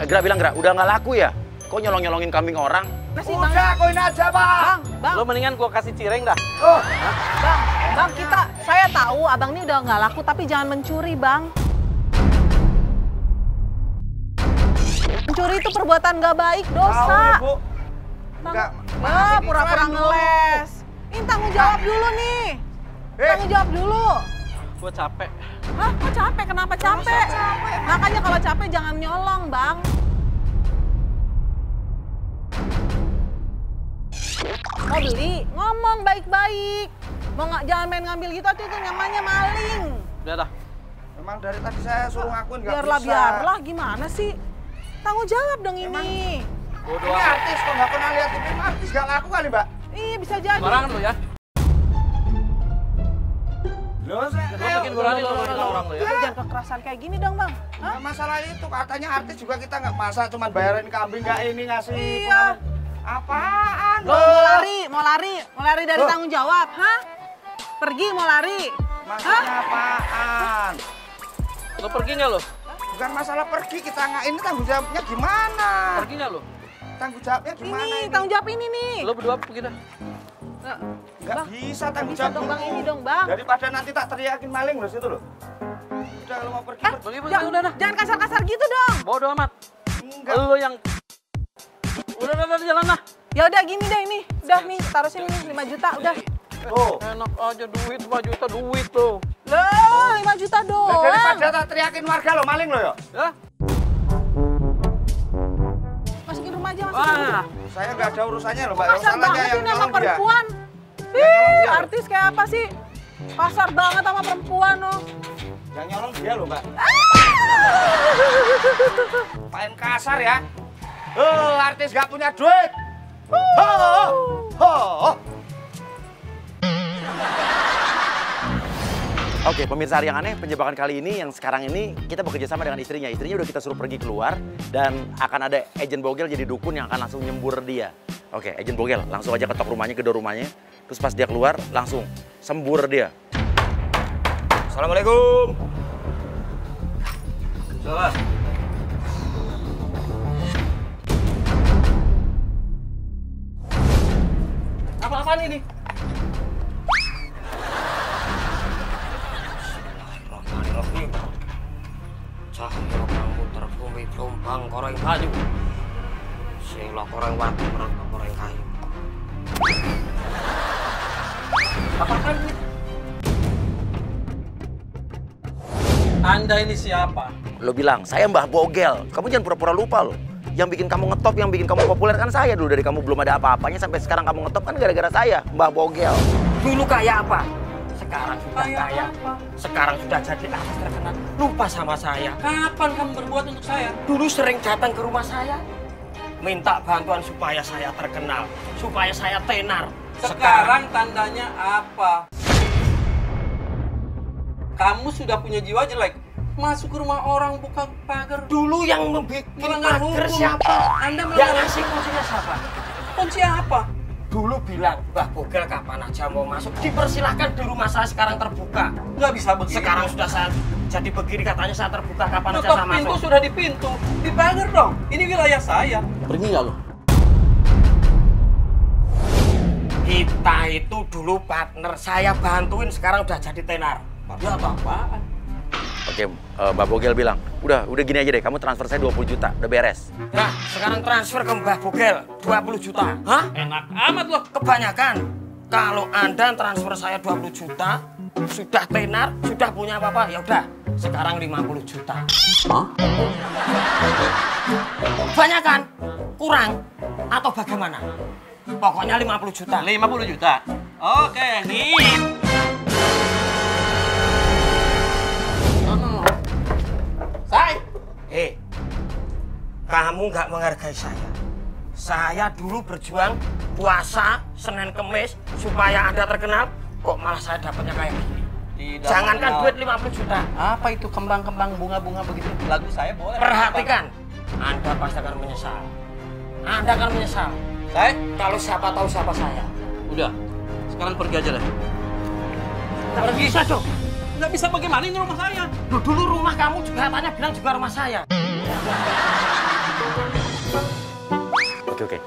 Gra bilang, Gra, udah nggak laku ya? Kok nyolong-nyolongin kambing orang? Masih Udah, koin aja, Bang. Bang. Lo mendingan gua kasih cireng dah. Oh. Bang, saya tahu abang ini udah nggak laku, tapi jangan mencuri, Bang. Mencuri itu perbuatan nggak baik, dosa. Tahu, Bu. Bang, Enggak, pura-pura iklan dulu. ngeles. Ini tanggung jawab dulu nih. Tanggung jawab dulu. Gua capek. Hah? Kok capek? Kenapa capek? Makanya kalau capek jangan nyolong, Bang. Mau beli, ngomong baik-baik. Mau nggak jangan main ngambil gitu, itu namanya maling. Udah dah. Memang dari tadi saya suruh ngakuin nggak bisa. Biarlah, gimana sih? Tanggung jawab dong ini. Bodoh Ini amat. artis kok nggak pernah lihat TV, artis nggak laku kali, Mbak. Iya, bisa jadi. Barangan lo ya. Loh, saya Lo bikin berani lo orang lo ya. Jangan kekerasan kayak gini dong, Bang. Hah? Nah, masalah itu katanya artis juga kita nggak masa cuman bayarin kambing nggak ini ngasih Iya. apaan Lo mau lari dari Loh. tanggung jawab, hah? Pergi mau lari. maksudnya apaan? Lo pergi nggak lo? Bukan masalah pergi, kita nggak ini tanggung jawabnya gimana? Pergi nggak lo? Tanggung jawabnya gimana Ini, ini? tanggung jawab ini nih. Lo berdua pergi dah. Nggak Bang, bisa tanggung bisa jawab dong, Bang, dulu. ini dong, Bang. Daripada nanti tak teriakin maling loh situ loh. Udah lo mau pergi, Pergi udah dah. Jangan kasar-kasar gitu dong. Bodoh amat. enggak. Lo yang udah jalan lah. Ya udah gini deh ini. Udah nih, taruh sini nih 5 juta udah. Oh. Enak aja duit 5 juta duit lo. Loh, 5 juta Nah, doang. daripada tak teriakin warga lo maling lo ya. Ya? Masukin rumah aja, masukin rumah. Ah, Saya nggak ada urusannya loh, Mbak. Kasar Urusan aja banget yang ini sama nolong dia. perempuan. nolong dia. Artis kayak apa sih? Kasar banget sama perempuan loh. Yang nyolong dia loh, Mbak. Main kasar ya. Artis nggak punya duit. Oke, pemirsa Hari yang Aneh, penjebakan kali ini yang sekarang ini kita bekerja sama dengan istrinya. Istrinya udah kita suruh pergi keluar dan akan ada agen bogel jadi dukun yang akan langsung nyembur dia. Oke, agen bogel langsung aja ketok rumahnya, gedor rumahnya. Terus pas dia keluar langsung sembur dia. Assalamualaikum. salah. Apa-apaan ini? Bismillahirrahmanirrahim. Cahaya muter bumi gelombang koreng banyu. Sela koreng watu merangkap koreng kayu. Apaan ini? Anda ini siapa? Lo bilang, saya Mbah Bogel. Kamu jangan pura-pura lupa lo. Yang bikin kamu ngetop, yang bikin kamu populer kan saya dulu. Dari kamu belum ada apa-apanya sampai sekarang kamu ngetop kan gara-gara saya, Mbah Bogel. Dulu kaya apa? Sekarang sudah kaya. Sekarang sudah jadi artis terkenal. Lupa sama saya. Kapan kamu berbuat untuk saya? Dulu sering datang ke rumah saya. Minta bantuan supaya saya terkenal. Supaya saya tenar. Sekarang tandanya apa? Kamu sudah punya jiwa jelek. Masuk ke rumah orang buka pagar. Dulu yang membuat Melanggar pagar hukum. siapa? Anda Yang melanggar ngasih kuncinya siapa? kunci apa? Dulu bilang, Mbah Bogel kapan aja mau masuk, dipersilahkan di rumah saya sekarang terbuka. Nggak bisa begitu. Sekarang sudah saya jadi begini, katanya saya terbuka, kapan aja Tutup saya pintu masuk. sudah di pintu. Di pagar dong. Ini wilayah saya. Pergi nggak lo? Kita itu dulu partner, saya bantuin, sekarang udah jadi tenar. Ya apa-apaan. Oke, Mbah Bogel bilang, udah gini aja deh, kamu transfer saya 20 juta, udah beres. Nah, sekarang transfer ke Mbah Bogel, 20 juta. Hah? Enak amat loh. Kebanyakan. Kalau Anda transfer saya 20 juta, sudah tenar, sudah punya apa-apa, ya udah. Sekarang 50 juta. Hah? Kebanyakan? Kurang? Atau bagaimana? Pokoknya 50 juta. 50 juta. Oke, nih. Say. Kamu nggak menghargai saya. Saya dulu berjuang puasa Senin Kemis supaya Anda terkenal, kok malah saya dapatnya kayak gini. Tidak Jangankan mengenal. duit 50 juta. Apa itu kembang-kembang bunga-bunga begitu? Lagu saya boleh. Perhatikan, Anda pasti akan menyesal. Anda akan menyesal. Say. Kalau siapa tahu siapa saya. Udah. Sekarang pergi aja deh. Tak bisa dong. Nggak bisa bagaimana ini rumah saya. Dulu rumah kamu juga katanya bilang juga rumah saya. Oke.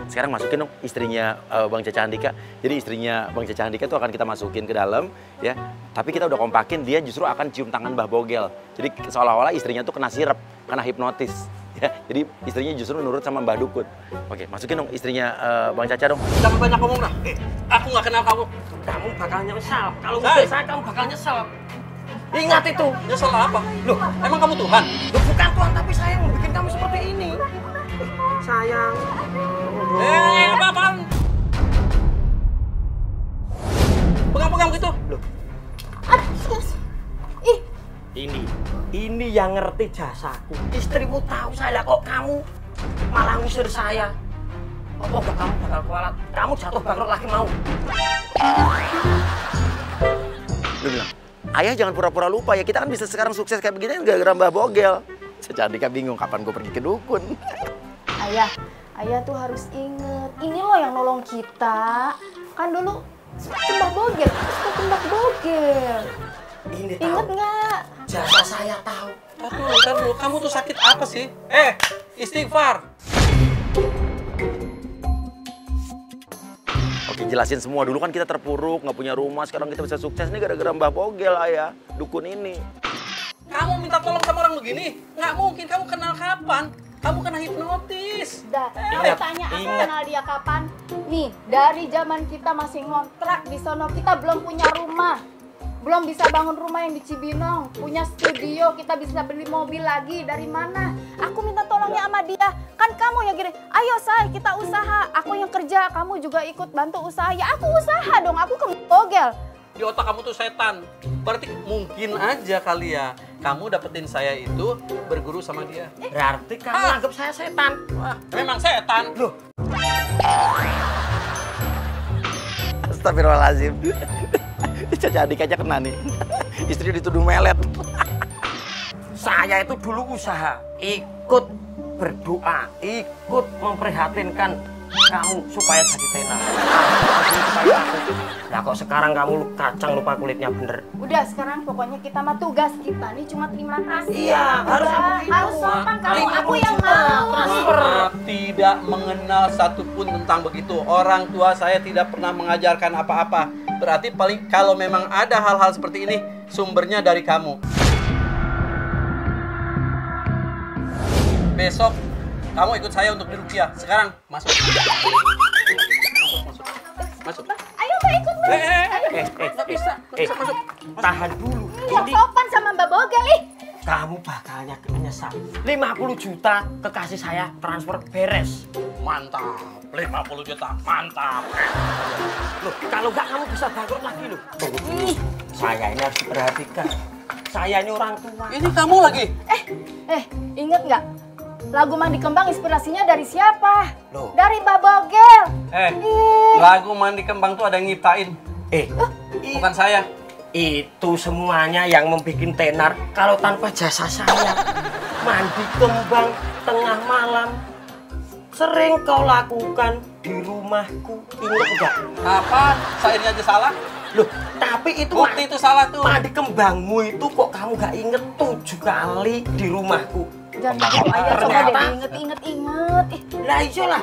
Sekarang masukin dong istrinya Bang Caca Handika. Jadi istrinya Bang Caca Handika tuh akan kita masukin ke dalam, ya. Tapi kita udah kompakin, dia justru akan cium tangan Mbah Bogel. Jadi seolah-olah istrinya tuh kena sirep, kena hipnotis. Ya, jadi istrinya justru nurut sama Mbah Dukun. Oke, masukin dong istrinya Bang Caca dong. Jangan banyak ngomong dah. Aku nggak kenal kamu. Kamu bakal nyesal. Kalau ngusir saya, kamu bakal nyesel. Ingat itu. Nyesel apa? Loh, emang kamu Tuhan? Loh, bukan Tuhan, tapi saya yang bikin kamu seperti ini. Sayang. Apaan? Pegang-pegang gitu. Loh, Ih, Ini yang ngerti jasaku. Istrimu tahu saya, kok kamu malah ngusir saya. Apa enggak kamu bakal kualat? Kamu jatuh bangkrut lagi mau? Lu bilang, ayah jangan pura-pura lupa ya, kita kan bisa sekarang sukses kayak begini gara-gara Mbah Bogel. Caca Handika bingung kapan gue pergi ke dukun. Ayah tuh harus inget, ini loh yang nolong kita. Kan dulu Mbah Bogel, Mbah Bogel. Ini Ingat nggak? jasa saya tahu. ntar dulu. Kamu tuh sakit apa sih? Istighfar. Oke, jelasin semua. Dulu kan kita terpuruk, nggak punya rumah. Sekarang kita bisa sukses nih gara-gara Mbah Bogel, ayah. Dukun ini. Kamu minta tolong sama orang begini? Nggak mungkin. Kamu kenal kapan? Kamu kena hipnotis. Tanya aku kenal dia kapan? Nih, dari zaman kita masih ngontrak di sono, kita belum punya rumah. Belum bisa bangun rumah yang di Cibinong, punya studio, kita bisa beli mobil lagi. Dari mana? Aku minta tolongnya sama dia. Kan kamu yang gini, ayo say, kita usaha. Aku yang kerja, kamu juga ikut bantu usaha. Ya aku usaha dong, aku ke Bogel. Di otak kamu tuh setan. Berarti mungkin aja kali ya kamu dapetin saya itu berguru sama dia. Berarti kamu anggap saya setan. Wah, memang setan. Loh, Astagfirullahaladzim. Caca Handika aja kena nih. Istri dituduh melet. saya itu dulu usaha, ikut berdoa, ikut memprihatinkan kamu supaya jadi tenar. Nah kok sekarang kamu kacang lupa kulitnya bener. Udah sekarang pokoknya kita mah tugas kita nih cuma terima kasih. Iya, harus sopan kalau aku yang mau. Maaf, tidak mengenal satupun tentang begitu. Orang tua saya tidak pernah mengajarkan apa-apa. Berarti paling kalau memang ada hal-hal seperti ini, sumbernya dari kamu. Besok kamu ikut saya untuk diruqyah. Sekarang masuk. Masuk. Ayo Mbak ikut Mbak. Nggak bisa masuk. Tahan dulu. Sok sopan sama Mbak Bogel ih. Kamu bakalnya menyesal. 50 juta kekasih saya transfer beres. Mantap. 50 juta. Mantap. Loh, kalau nggak kamu bisa bangkrut lagi loh. Tunggu dulu. Saya ini harus diperhatikan. Saya ini orang tua. Ini kamu lagi. Inget nggak? Lagu Mandi Kembang inspirasinya dari siapa? Loh. Dari Mbak Bogel. Lagu Mandi Kembang tuh ada yang nyiptain. Bukan saya. Itu semuanya yang membuat tenar kalau tanpa jasa saya. Mandi kembang tengah malam sering kau lakukan di rumahku. Ingat enggak? Apa? Sairnya aja salah? Loh, tapi itu Bukti itu salah tuh. mandi kembangmu itu kok kamu gak inget 7 kali di rumahku. Jangan gitu ayah, coba Ternyata. deh inget-inget. Lah iyalah,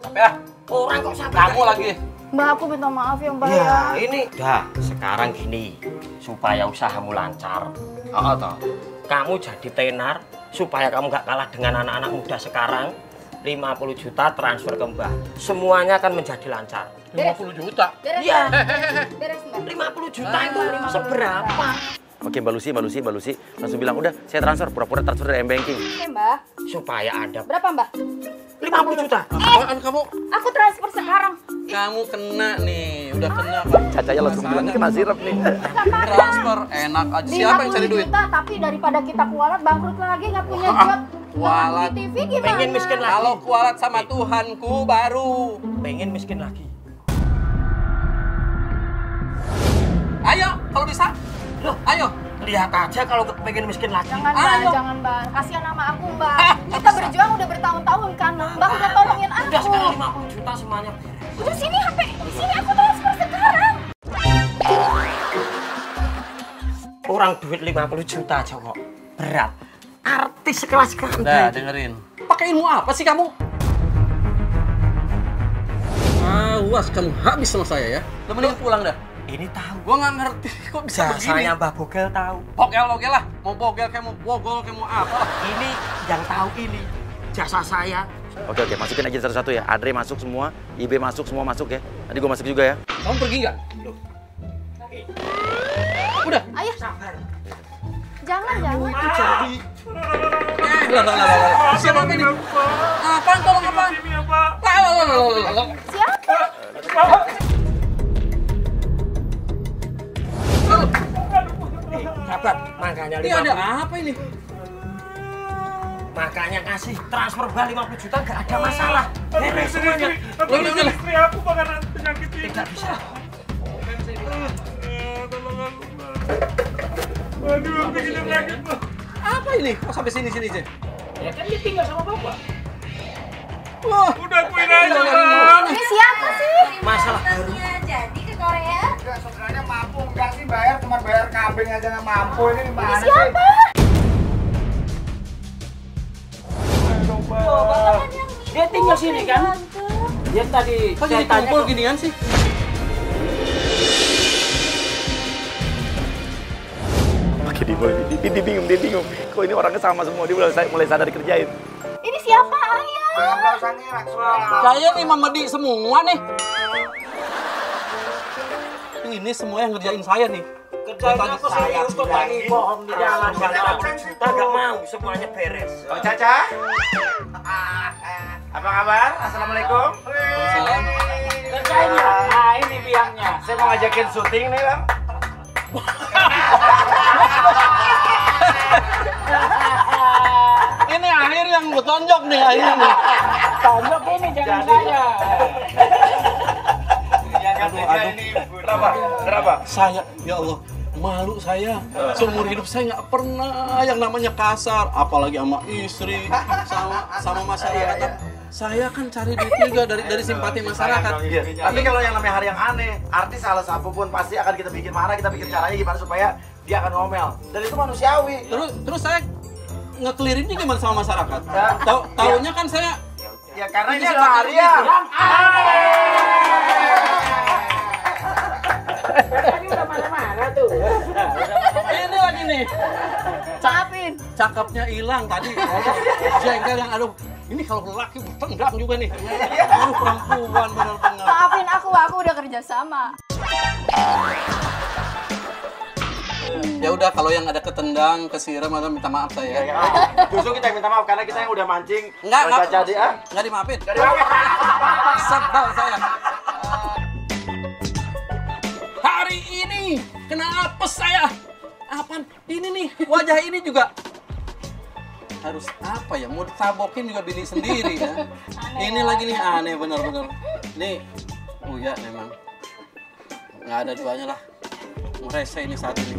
Capek ah. orang kok sampai Kamu gak inget. lagi. Mbak aku minta maaf ya Mbak Ya ya. ini dah sekarang gini supaya usahamu lancar. Toh. Kamu jadi tenar supaya kamu gak kalah dengan anak-anak muda sekarang. 50 juta transfer ke Mbah. Semuanya akan menjadi lancar. 50 juta. Beres, Iya. beres Mbak. 50 juta itu seberapa? Oke, Mbak Lucy langsung bilang, udah saya transfer, pura-pura transfer dari M-Banking. Oke Mbak. Supaya ada Berapa Mbak? 50 juta. Apaan kamu? Aku transfer sekarang. Kamu kena nih. Udah kena. Pak. Cacanya langsung bilang, kena sirep nih. Transfer enak aja. Siapa yang cari 50 duit? juta, tapi daripada kita kualat bangkrut lagi nggak punya job. kualat. Di TV gimana? Pengen miskin lagi. Kalau kualat sama Tuhanku baru. Pengen miskin lagi. Ayo, kalau bisa. Loh, Ayo. lihat aja kalau pengen miskin lagi. Jangan Ayo. Mbak, jangan Mbak. Kasihan sama aku Mbak. Kita berjuang udah bertahun-tahun kan. Mbak udah tolongin aku. Udah sekarang 50 juta semuanya beres. Udah sini HP. Di sini aku transfer sekarang. Orang duit 50 juta aja kok berat. Artis sekelas kamu. Udah dengerin. Pakai ilmu apa sih kamu? awas kamu habis sama saya ya. Lo mending pulang dah. Ini tahu. Gua nggak ngerti kok bisa begini. Jasanya Mbah Bogel tahu. Bogel lah. Mau bogel kayak mau bogol kayak mau apa lah. Ini yang tahu ini jasa saya. Oke, masukin aja satu-satu ya. Andre masuk semua, IB masuk, semua masuk ya. Nanti gue masuk juga ya. Kamu pergi nggak? Udah. Ayah. Jangan. Lah. Siapa ini? Apaan? Tolong apaan? Lah. Siapa? Sabar, makanya Ini ada apa ini? Makanya kasih transfer bal 50 juta nggak ada masalah. Beres semuanya. Loh. Istri aku bakalan penyakit ini. Tidak bisa. Tolong aku, Pak. Aduh, aku hidup lagi, Pak. Apa ini? Kok sampai sini aja? Ya kan dia tinggal sama bapak. Wah. Udah akuin aja, Pak. Ini siapa sih? Masalah baru. Jadi ke Korea. Enggak, sebenarnya mampu enggak sih bayar, cuma bayar kambing aja nggak mampu. Ini gimana sih? Siapa? Dia tinggal sini kan? Dia tadi Kok jadi kumpul ginian sih? Oke, dia bingung. Kok ini orangnya sama semua, dia mulai sadar dikerjain. Ini siapa, Ayah? Enggak usah ngelak, semua. Kayaknya nih Mama Di semua nih. Ini semua yang ngerjain saya nih. kerjanya aku serius kok tadi bohong di jalan. 50 juta nggak mau, semuanya beres. Oh, Caca. Apa kabar? Assalamualaikum. Salam. Kerjain ya? Nah ini biangnya. Saya mau ngajakin syuting nih, Bang. Ini akhir yang bertonjok nih akhirnya nih. Tonjok ini jangan saya. Aduh. Kenapa? Saya, ya Allah, malu saya. Seumur hidup saya nggak pernah yang namanya kasar, apalagi sama istri, sama masyarakat. Saya kan cari duit juga dari simpati masyarakat. Tapi kalau yang namanya hari yang aneh, artis salah apapun pasti akan kita bikin marah, kita bikin caranya gimana supaya dia akan ngomel. Dan itu manusiawi. Terus saya ngekelirinnya gimana sama masyarakat? Taunya kan saya Ya karena ini simpati adalah Arya. gitu. Tadi udah marah-marah tuh. Ini lagi nih. Maafin. Cakepnya hilang tadi. Jengkel yang aduh. Ini kalau lelaki tendang juga nih. Aduh perempuan benar-benar. Maafin aku udah kerja sama. Ya udah kalau yang ada ketendang, kesiram atau minta maaf saya. Justru kita minta maaf karena kita yang udah mancing. Enggak jadi enggak dimaafin. Sebel saya. Hari ini kena apes saya. Apaan? Ini nih, wajah ini juga harus apa ya? Mau tabokin juga bini sendiri ya. Ini lagi nih aneh bener-bener. Nih, ya memang nggak ada duanya lah. Merasa ini saat ini.